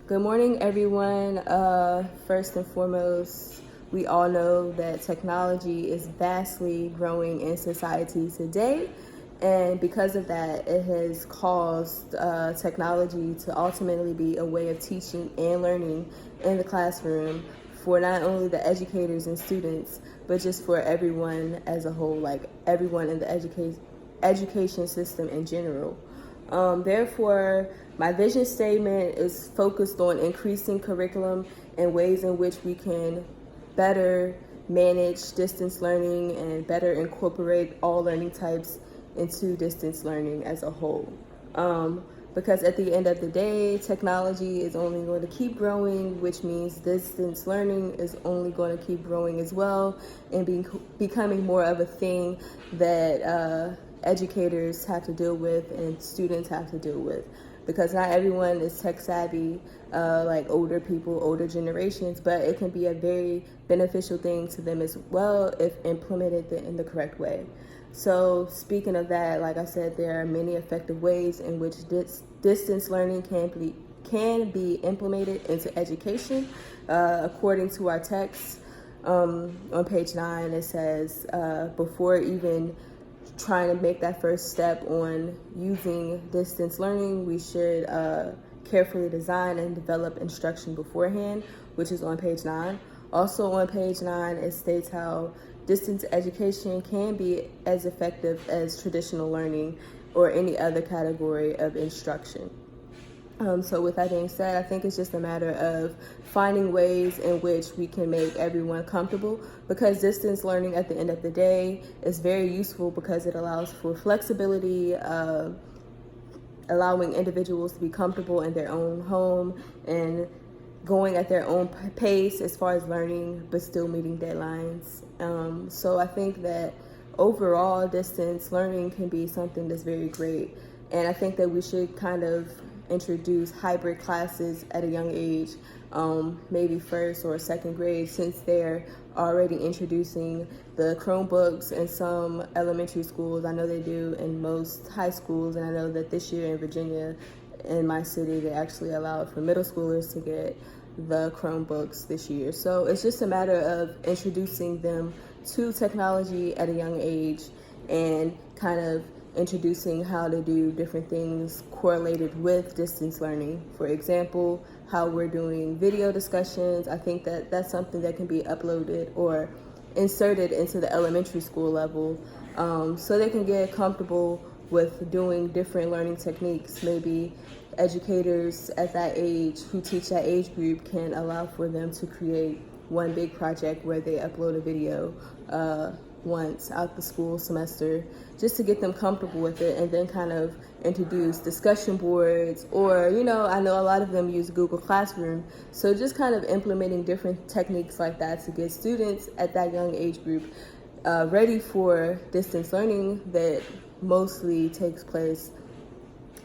Good morning, everyone. First and foremost, we all know that technology is vastly growing in society today. And because of that, it has caused technology to ultimately be a way of teaching and learning in the classroom for not only the educators and students, but just for everyone as a whole, like everyone in the education system in general. Therefore, my vision statement is focused on increasing curriculum and ways in which we can better manage distance learning and better incorporate all learning types into distance learning as a whole. Because at the end of the day, technology is only going to keep growing, which means distance learning is only going to keep growing as well and becoming more of a thing that educators have to deal with and students have to deal with, because not everyone is tech savvy, like older people, older generations, but it can be a very beneficial thing to them as well if implemented in the correct way. So speaking of that, like I said, there are many effective ways in which distance learning can be implemented into education. According to our text on page 9, it says, before even trying to make that first step on using distance learning, we should carefully design and develop instruction beforehand, which is on page 9. Also on page 9, it states how distance education can be as effective as traditional learning or any other category of instruction. So with that being said, I think it's just a matter of finding ways in which we can make everyone comfortable, because distance learning at the end of the day is very useful because it allows for flexibility, allowing individuals to be comfortable in their own home and going at their own pace as far as learning, but still meeting deadlines. So I think that overall distance learning can be something that's very great. And I think that we should kind of introduce hybrid classes at a young age, maybe first or second grade, since they're already introducing the Chromebooks in some elementary schools. I know they do in most high schools, and I know that this year in Virginia, in my city, they actually allowed for middle schoolers to get the Chromebooks this year. So it's just a matter of introducing them to technology at a young age and kind of introducing how to do different things correlated with distance learning. For example, how we're doing video discussions. I think that that's something that can be uploaded or inserted into the elementary school level, so they can get comfortable with doing different learning techniques. Maybe educators at that age who teach that age group can allow for them to create one big project where they upload a video once out the school semester, just to get them comfortable with it, and then kind of introduce discussion boards, or I know a lot of them use Google Classroom, so just kind of implementing different techniques like that to get students at that young age group ready for distance learning that mostly takes place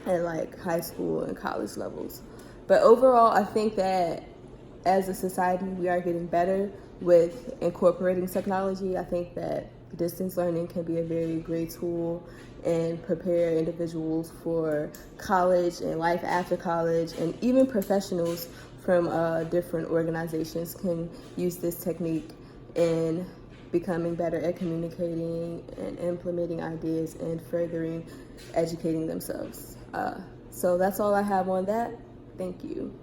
at like high school and college levels. But overall, I think that as a society, we are getting better with incorporating technology. I think that distance learning can be a very great tool and prepare individuals for college and life after college, and even professionals from different organizations can use this technique in becoming better at communicating and implementing ideas and furthering educating themselves. So that's all I have on that. Thank you.